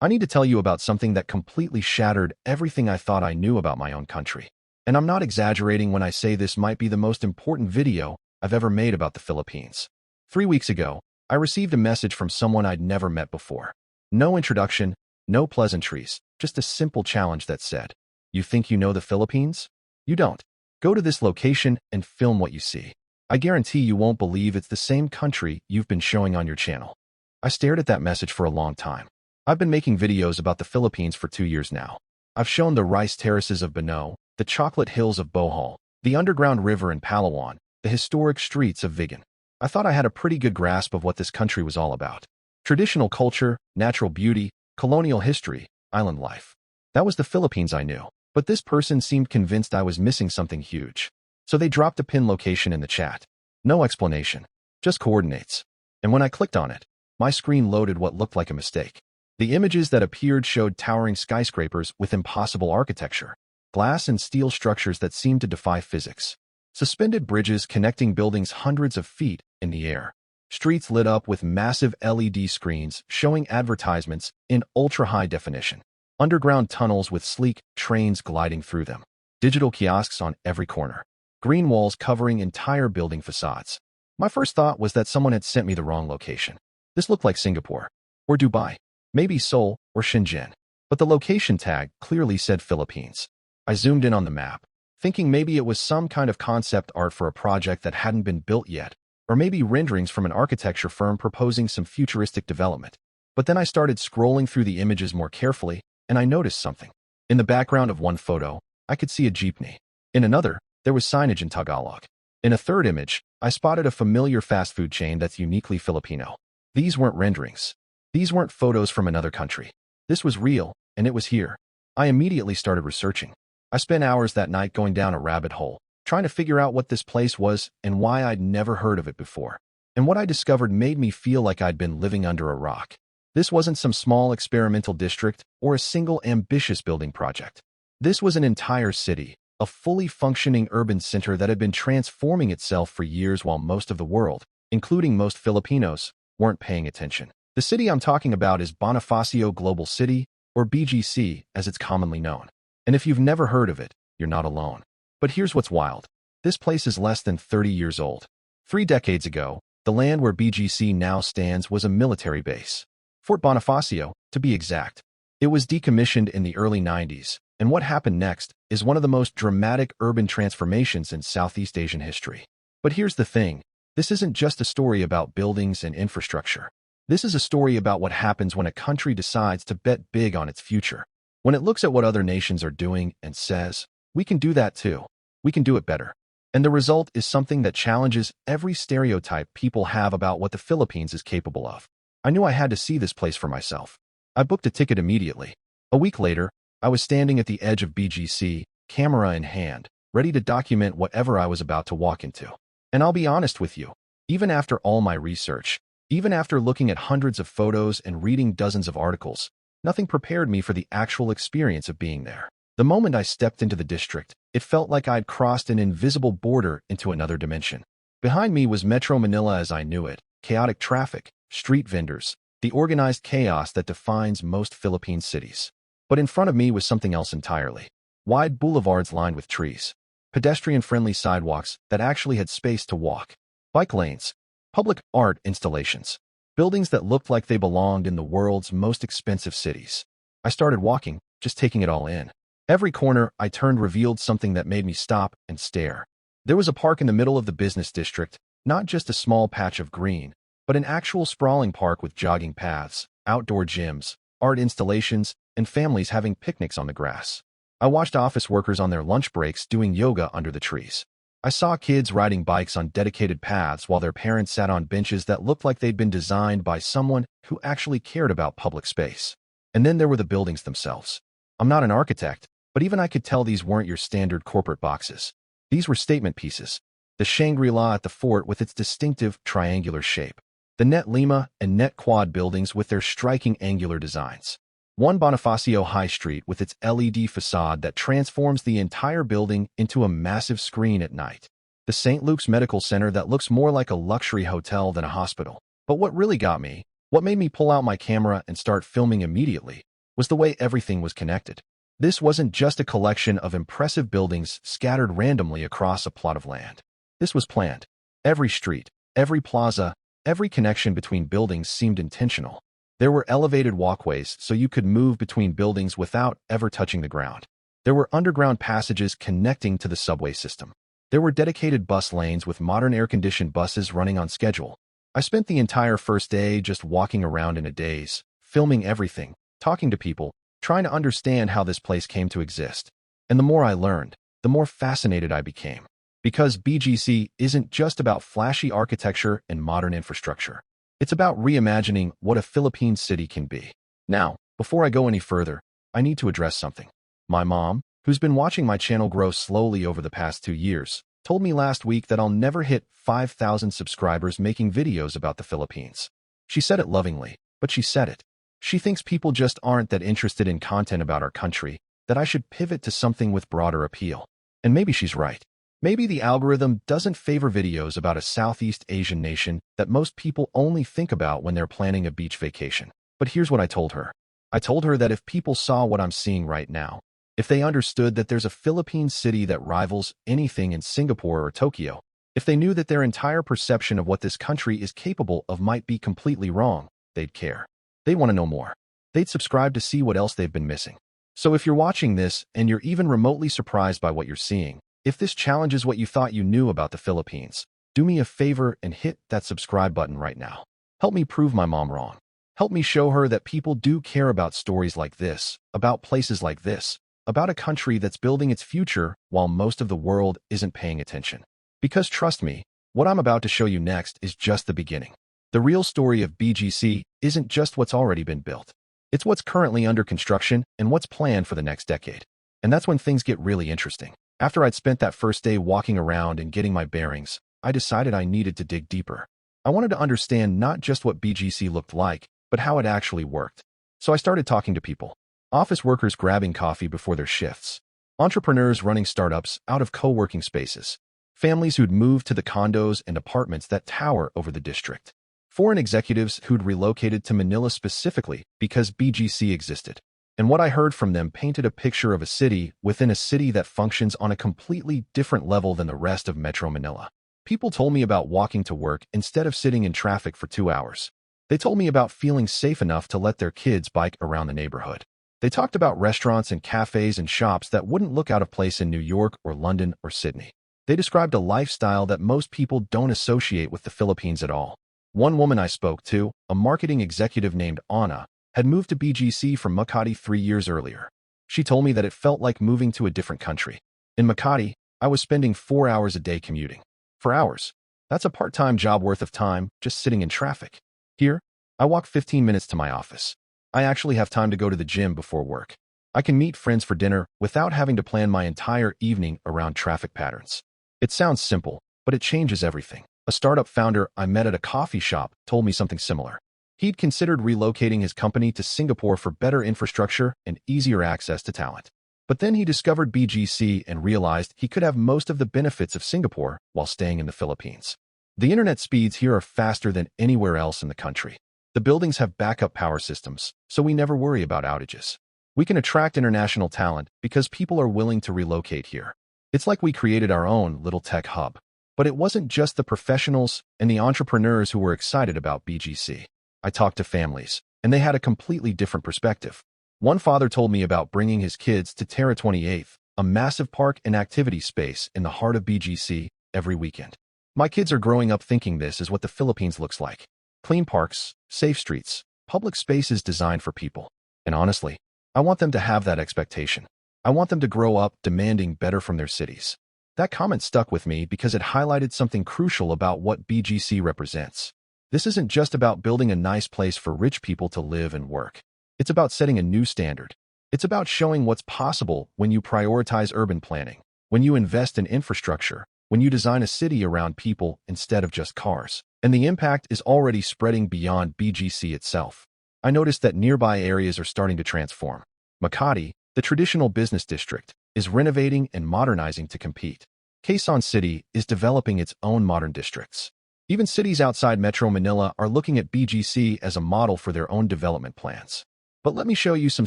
I need to tell you about something that completely shattered everything I thought I knew about my own country. And I'm not exaggerating when I say this might be the most important video I've ever made about the Philippines. 3 weeks ago, I received a message from someone I'd never met before. No introduction, no pleasantries, just a simple challenge that said, "You think you know the Philippines? You don't. Go to this location and film what you see. I guarantee you won't believe it's the same country you've been showing on your channel." I stared at that message for a long time. I've been making videos about the Philippines for 2 years now. I've shown the rice terraces of Bano, the chocolate hills of Bohol, the underground river in Palawan, the historic streets of Vigan. I thought I had a pretty good grasp of what this country was all about. Traditional culture, natural beauty, colonial history, island life. That was the Philippines I knew. But this person seemed convinced I was missing something huge. So they dropped a pin location in the chat. No explanation, just coordinates. And when I clicked on it, my screen loaded what looked like a mistake. The images that appeared showed towering skyscrapers with impossible architecture, glass and steel structures that seemed to defy physics, suspended bridges connecting buildings hundreds of feet in the air, streets lit up with massive LED screens showing advertisements in ultra-high definition, underground tunnels with sleek trains gliding through them, digital kiosks on every corner, green walls covering entire building facades. My first thought was that someone had sent me the wrong location. This looked like Singapore, or Dubai, maybe Seoul or Shenzhen, but the location tag clearly said Philippines. I zoomed in on the map, thinking maybe it was some kind of concept art for a project that hadn't been built yet, or maybe renderings from an architecture firm proposing some futuristic development. But then I started scrolling through the images more carefully, and I noticed something. In the background of one photo, I could see a jeepney. In another, there was signage in Tagalog. In a third image, I spotted a familiar fast food chain that's uniquely Filipino. These weren't renderings. These weren't photos from another country. This was real, and it was here. I immediately started researching. I spent hours that night going down a rabbit hole, trying to figure out what this place was and why I'd never heard of it before. And what I discovered made me feel like I'd been living under a rock. This wasn't some small experimental district or a single ambitious building project. This was an entire city, a fully functioning urban center that had been transforming itself for years while most of the world, including most Filipinos, weren't paying attention. The city I'm talking about is Bonifacio Global City, or BGC as it's commonly known. And if you've never heard of it, you're not alone. But here's what's wild. This place is less than 30 years old. 3 decades ago, the land where BGC now stands was a military base. Fort Bonifacio, to be exact. It was decommissioned in the early 90s, and what happened next is one of the most dramatic urban transformations in Southeast Asian history. But here's the thing. This isn't just a story about buildings and infrastructure. This is a story about what happens when a country decides to bet big on its future. When it looks at what other nations are doing and says, "We can do that too. We can do it better." And the result is something that challenges every stereotype people have about what the Philippines is capable of. I knew I had to see this place for myself. I booked a ticket immediately. A week later, I was standing at the edge of BGC, camera in hand, ready to document whatever I was about to walk into. And I'll be honest with you, even after all my research, even after looking at hundreds of photos and reading dozens of articles, nothing prepared me for the actual experience of being there. The moment I stepped into the district, it felt like I'd crossed an invisible border into another dimension. Behind me was Metro Manila as I knew it, chaotic traffic, street vendors, the organized chaos that defines most Philippine cities. But in front of me was something else entirely. Wide boulevards lined with trees, pedestrian-friendly sidewalks that actually had space to walk, bike lanes, public art installations, buildings that looked like they belonged in the world's most expensive cities. I started walking, just taking it all in. Every corner I turned revealed something that made me stop and stare. There was a park in the middle of the business district, not just a small patch of green, but an actual sprawling park with jogging paths, outdoor gyms, art installations, and families having picnics on the grass. I watched office workers on their lunch breaks doing yoga under the trees. I saw kids riding bikes on dedicated paths while their parents sat on benches that looked like they'd been designed by someone who actually cared about public space. And then there were the buildings themselves. I'm not an architect, but even I could tell these weren't your standard corporate boxes. These were statement pieces. The Shangri-La at the fort with its distinctive triangular shape. The Net Lima and Net Quad buildings with their striking angular designs. One Bonifacio High Street with its LED facade that transforms the entire building into a massive screen at night. The St. Luke's Medical Center that looks more like a luxury hotel than a hospital. But what really got me, what made me pull out my camera and start filming immediately, was the way everything was connected. This wasn't just a collection of impressive buildings scattered randomly across a plot of land. This was planned. Every street, every plaza, every connection between buildings seemed intentional. There were elevated walkways so you could move between buildings without ever touching the ground. There were underground passages connecting to the subway system. There were dedicated bus lanes with modern air-conditioned buses running on schedule. I spent the entire first day just walking around in a daze, filming everything, talking to people, trying to understand how this place came to exist. And the more I learned, the more fascinated I became. Because BGC isn't just about flashy architecture and modern infrastructure. It's about reimagining what a Philippine city can be. Now, before I go any further, I need to address something. My mom, who's been watching my channel grow slowly over the past 2 years, told me last week that I'll never hit 5,000 subscribers making videos about the Philippines. She said it lovingly, but she said it. She thinks people just aren't that interested in content about our country, that I should pivot to something with broader appeal. And maybe she's right. Maybe the algorithm doesn't favor videos about a Southeast Asian nation that most people only think about when they're planning a beach vacation. But here's what I told her. I told her that if people saw what I'm seeing right now, if they understood that there's a Philippine city that rivals anything in Singapore or Tokyo, if they knew that their entire perception of what this country is capable of might be completely wrong, they'd care. They'd want to know more. They'd subscribe to see what else they've been missing. So if you're watching this and you're even remotely surprised by what you're seeing, if this challenges what you thought you knew about the Philippines, do me a favor and hit that subscribe button right now. Help me prove my mom wrong. Help me show her that people do care about stories like this, about places like this, about a country that's building its future while most of the world isn't paying attention. Because trust me, what I'm about to show you next is just the beginning. The real story of BGC isn't just what's already been built. It's what's currently under construction and what's planned for the next decade. And that's when things get really interesting. After I'd spent that first day walking around and getting my bearings, I decided I needed to dig deeper. I wanted to understand not just what BGC looked like, but how it actually worked. So I started talking to people. Office workers grabbing coffee before their shifts. Entrepreneurs running startups out of co-working spaces. Families who'd moved to the condos and apartments that tower over the district. Foreign executives who'd relocated to Manila specifically because BGC existed. And what I heard from them painted a picture of a city within a city that functions on a completely different level than the rest of Metro Manila. People told me about walking to work instead of sitting in traffic for 2 hours. They told me about feeling safe enough to let their kids bike around the neighborhood. They talked about restaurants and cafes and shops that wouldn't look out of place in New York or London or Sydney. They described a lifestyle that most people don't associate with the Philippines at all. One woman I spoke to, a marketing executive named Anna, had moved to BGC from Makati 3 years earlier. She told me that it felt like moving to a different country. In Makati, I was spending 4 hours a day commuting. 4 hours. That's a part-time job worth of time just sitting in traffic. Here, I walk 15 minutes to my office. I actually have time to go to the gym before work. I can meet friends for dinner without having to plan my entire evening around traffic patterns. It sounds simple, but it changes everything. A startup founder I met at a coffee shop told me something similar. He'd considered relocating his company to Singapore for better infrastructure and easier access to talent. But then he discovered BGC and realized he could have most of the benefits of Singapore while staying in the Philippines. The internet speeds here are faster than anywhere else in the country. The buildings have backup power systems, so we never worry about outages. We can attract international talent because people are willing to relocate here. It's like we created our own little tech hub. But it wasn't just the professionals and the entrepreneurs who were excited about BGC. I talked to families, and they had a completely different perspective. One father told me about bringing his kids to Terra 28th, a massive park and activity space in the heart of BGC, every weekend. My kids are growing up thinking this is what the Philippines looks like. Clean parks, safe streets, public spaces designed for people. And honestly, I want them to have that expectation. I want them to grow up demanding better from their cities. That comment stuck with me because it highlighted something crucial about what BGC represents. This isn't just about building a nice place for rich people to live and work. It's about setting a new standard. It's about showing what's possible when you prioritize urban planning, when you invest in infrastructure, when you design a city around people instead of just cars. And the impact is already spreading beyond BGC itself. I noticed that nearby areas are starting to transform. Makati, the traditional business district, is renovating and modernizing to compete. Quezon City is developing its own modern districts. Even cities outside Metro Manila are looking at BGC as a model for their own development plans. But let me show you some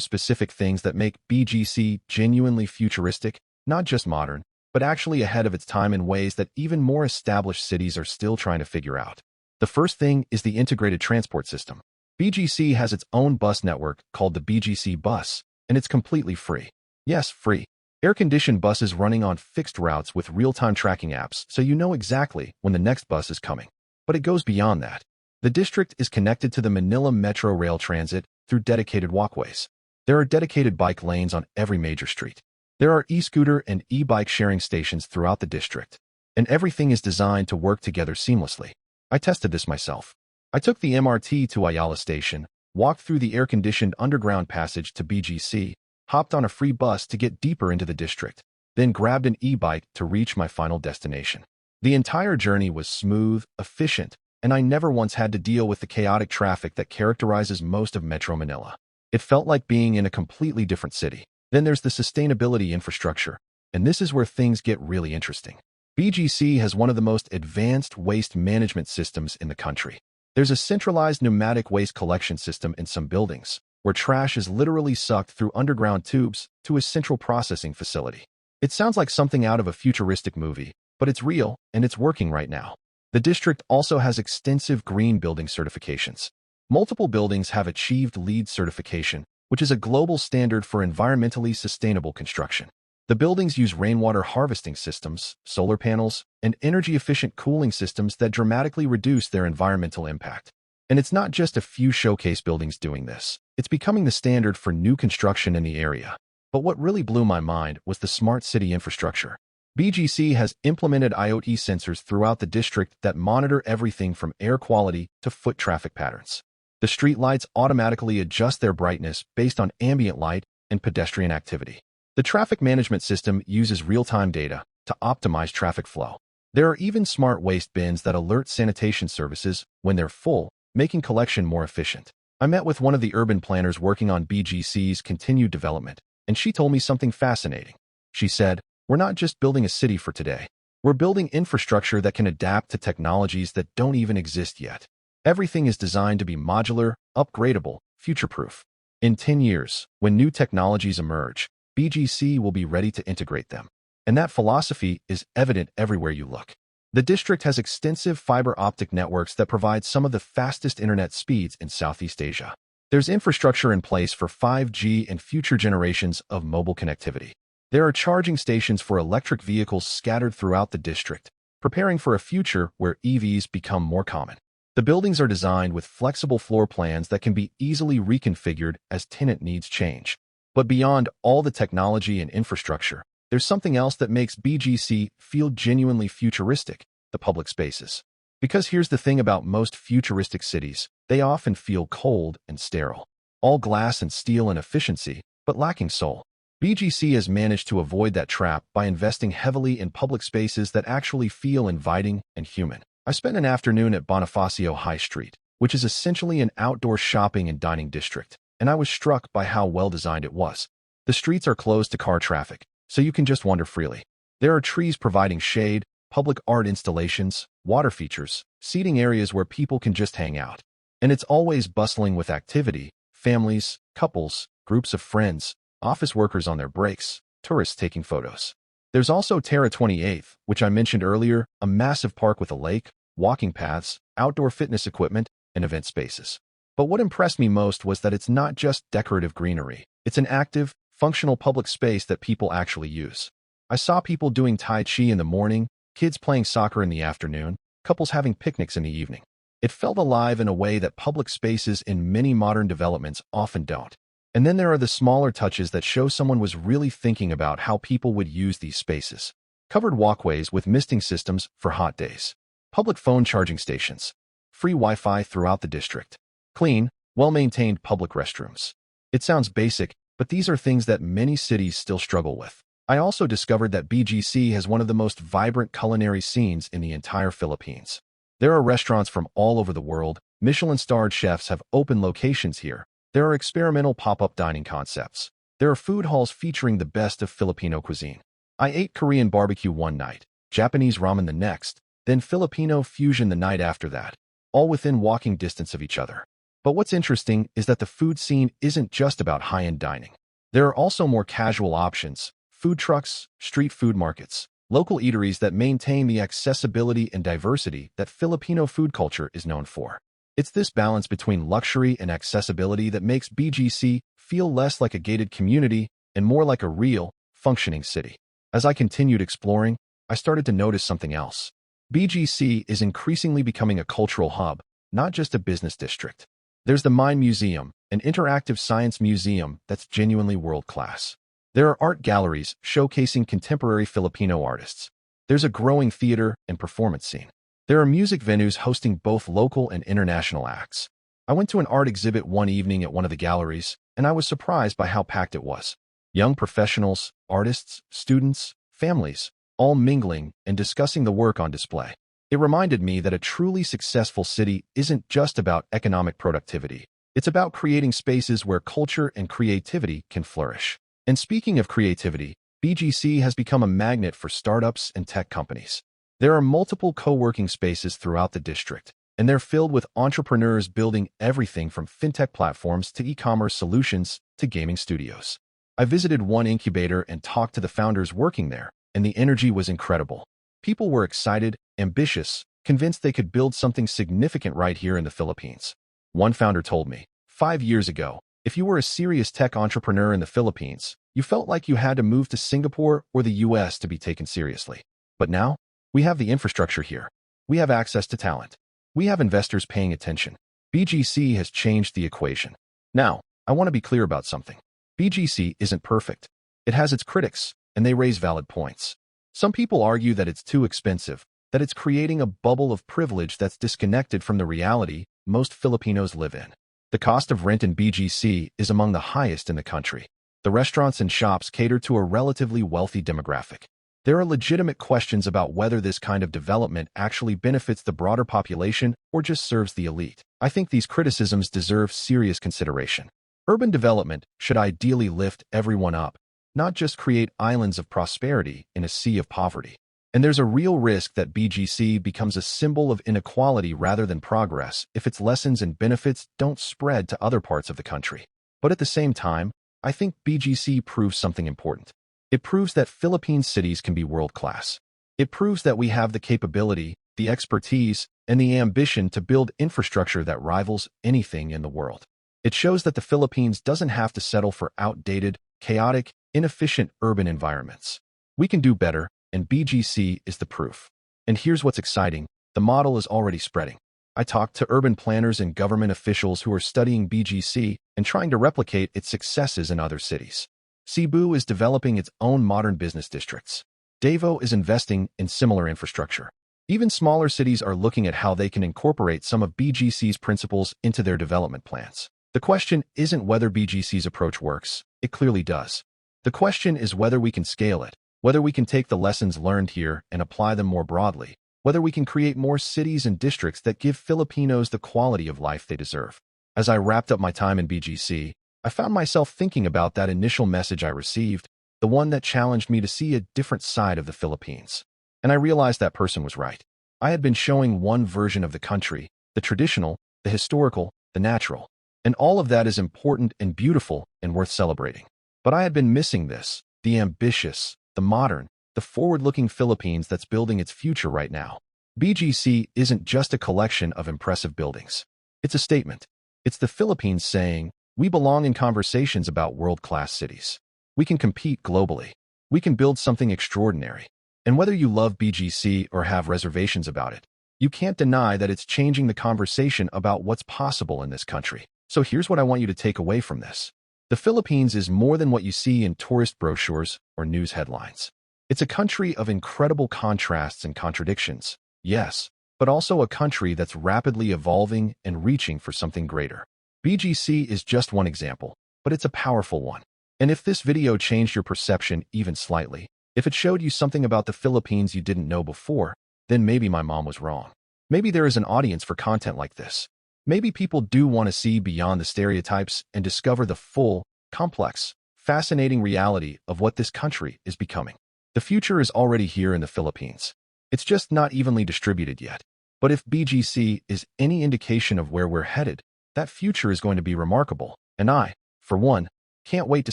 specific things that make BGC genuinely futuristic, not just modern, but actually ahead of its time in ways that even more established cities are still trying to figure out. The first thing is the integrated transport system. BGC has its own bus network called the BGC bus, and it's completely free. Yes, free. Air-conditioned buses running on fixed routes with real-time tracking apps, so you know exactly when the next bus is coming. But it goes beyond that. The district is connected to the Manila Metro Rail Transit through dedicated walkways. There are dedicated bike lanes on every major street. There are e-scooter and e-bike sharing stations throughout the district, and everything is designed to work together seamlessly. I tested this myself. I took the MRT to Ayala Station, walked through the air-conditioned underground passage to BGC, hopped on a free bus to get deeper into the district, then grabbed an e-bike to reach my final destination. The entire journey was smooth, efficient, and I never once had to deal with the chaotic traffic that characterizes most of Metro Manila. It felt like being in a completely different city. Then there's the sustainability infrastructure, and this is where things get really interesting. BGC has one of the most advanced waste management systems in the country. There's a centralized pneumatic waste collection system in some buildings, where trash is literally sucked through underground tubes to a central processing facility. It sounds like something out of a futuristic movie, but it's real, and it's working right now. The district also has extensive green building certifications. Multiple buildings have achieved LEED certification, which is a global standard for environmentally sustainable construction. The buildings use rainwater harvesting systems, solar panels, and energy-efficient cooling systems that dramatically reduce their environmental impact. And it's not just a few showcase buildings doing this. It's becoming the standard for new construction in the area. But what really blew my mind was the smart city infrastructure. BGC has implemented IoT sensors throughout the district that monitor everything from air quality to foot traffic patterns. The street lights automatically adjust their brightness based on ambient light and pedestrian activity. The traffic management system uses real-time data to optimize traffic flow. There are even smart waste bins that alert sanitation services when they're full, making collection more efficient. I met with one of the urban planners working on BGC's continued development, and she told me something fascinating. She said, "We're not just building a city for today. We're building infrastructure that can adapt to technologies that don't even exist yet. Everything is designed to be modular, upgradable, future-proof. In 10 years, when new technologies emerge, BGC will be ready to integrate them." And that philosophy is evident everywhere you look. The district has extensive fiber optic networks that provide some of the fastest internet speeds in Southeast Asia. There's infrastructure in place for 5G and future generations of mobile connectivity. There are charging stations for electric vehicles scattered throughout the district, preparing for a future where EVs become more common. The buildings are designed with flexible floor plans that can be easily reconfigured as tenant needs change. But beyond all the technology and infrastructure, there's something else that makes BGC feel genuinely futuristic: the public spaces. Because here's the thing about most futuristic cities, they often feel cold and sterile. All glass and steel and efficiency, but lacking soul. BGC has managed to avoid that trap by investing heavily in public spaces that actually feel inviting and human. I spent an afternoon at Bonifacio High Street, which is essentially an outdoor shopping and dining district, and I was struck by how well designed it was. The streets are closed to car traffic, so you can just wander freely. There are trees providing shade, public art installations, water features, seating areas where people can just hang out. And it's always bustling with activity: families, couples, groups of friends, office workers on their breaks, tourists taking photos. There's also Terra 28th, which I mentioned earlier, a massive park with a lake, walking paths, outdoor fitness equipment, and event spaces. But what impressed me most was that it's not just decorative greenery. It's an active, functional public space that people actually use. I saw people doing Tai Chi in the morning, kids playing soccer in the afternoon, couples having picnics in the evening. It felt alive in a way that public spaces in many modern developments often don't. And then there are the smaller touches that show someone was really thinking about how people would use these spaces. Covered walkways with misting systems for hot days. Public phone charging stations. Free Wi-Fi throughout the district. Clean, well-maintained public restrooms. It sounds basic, but these are things that many cities still struggle with. I also discovered that BGC has one of the most vibrant culinary scenes in the entire Philippines. There are restaurants from all over the world. Michelin-starred chefs have open locations here. There are experimental pop-up dining concepts. There are food halls featuring the best of Filipino cuisine. I ate Korean barbecue one night, Japanese ramen the next, then Filipino fusion the night after that, all within walking distance of each other. But what's interesting is that the food scene isn't just about high-end dining. There are also more casual options: food trucks, street food markets, local eateries that maintain the accessibility and diversity that Filipino food culture is known for. It's this balance between luxury and accessibility that makes BGC feel less like a gated community and more like a real, functioning city. As I continued exploring, I started to notice something else. BGC is increasingly becoming a cultural hub, not just a business district. There's the Mine Museum, an interactive science museum that's genuinely world-class. There are art galleries showcasing contemporary Filipino artists. There's a growing theater and performance scene. There are music venues hosting both local and international acts. I went to an art exhibit one evening at one of the galleries, and I was surprised by how packed it was. Young professionals, artists, students, families, all mingling and discussing the work on display. It reminded me that a truly successful city isn't just about economic productivity. It's about creating spaces where culture and creativity can flourish. And speaking of creativity, BGC has become a magnet for startups and tech companies. There are multiple co-working spaces throughout the district, and they're filled with entrepreneurs building everything from fintech platforms to e-commerce solutions to gaming studios. I visited one incubator and talked to the founders working there, and the energy was incredible. People were excited, ambitious, convinced they could build something significant right here in the Philippines. One founder told me, 5 years ago, if you were a serious tech entrepreneur in the Philippines, you felt like you had to move to Singapore or the US to be taken seriously. But now, we have the infrastructure here. We have access to talent. We have investors paying attention. BGC has changed the equation. Now, I want to be clear about something. BGC isn't perfect. It has its critics, and they raise valid points. Some people argue that it's too expensive, that it's creating a bubble of privilege that's disconnected from the reality most Filipinos live in. The cost of rent in BGC is among the highest in the country. The restaurants and shops cater to a relatively wealthy demographic. There are legitimate questions about whether this kind of development actually benefits the broader population or just serves the elite. I think these criticisms deserve serious consideration. Urban development should ideally lift everyone up, not just create islands of prosperity in a sea of poverty. And there's a real risk that BGC becomes a symbol of inequality rather than progress if its lessons and benefits don't spread to other parts of the country. But at the same time, I think BGC proves something important. It proves that Philippine cities can be world-class. It proves that we have the capability, the expertise, and the ambition to build infrastructure that rivals anything in the world. It shows that the Philippines doesn't have to settle for outdated, chaotic, inefficient urban environments. We can do better, and BGC is the proof. And here's what's exciting: the model is already spreading. I talked to urban planners and government officials who are studying BGC and trying to replicate its successes in other cities. Cebu is developing its own modern business districts. Davao is investing in similar infrastructure. Even smaller cities are looking at how they can incorporate some of BGC's principles into their development plans. The question isn't whether BGC's approach works. It clearly does. The question is whether we can scale it, whether we can take the lessons learned here and apply them more broadly, whether we can create more cities and districts that give Filipinos the quality of life they deserve. As I wrapped up my time in BGC, I found myself thinking about that initial message I received, the one that challenged me to see a different side of the Philippines. And I realized that person was right. I had been showing one version of the country, the traditional, the historical, the natural. And all of that is important and beautiful and worth celebrating. But I had been missing this, the ambitious, the modern, the forward-looking Philippines that's building its future right now. BGC isn't just a collection of impressive buildings. It's a statement. It's the Philippines saying, we belong in conversations about world-class cities. We can compete globally. We can build something extraordinary. And whether you love BGC or have reservations about it, you can't deny that it's changing the conversation about what's possible in this country. So here's what I want you to take away from this. The Philippines is more than what you see in tourist brochures or news headlines. It's a country of incredible contrasts and contradictions, yes, but also a country that's rapidly evolving and reaching for something greater. BGC is just one example, but it's a powerful one. And if this video changed your perception even slightly, if it showed you something about the Philippines you didn't know before, then maybe my mom was wrong. Maybe there is an audience for content like this. Maybe people do want to see beyond the stereotypes and discover the full, complex, fascinating reality of what this country is becoming. The future is already here in the Philippines. It's just not evenly distributed yet. But if BGC is any indication of where we're headed, That future is going to be remarkable, and I, for one, can't wait to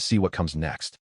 see what comes next.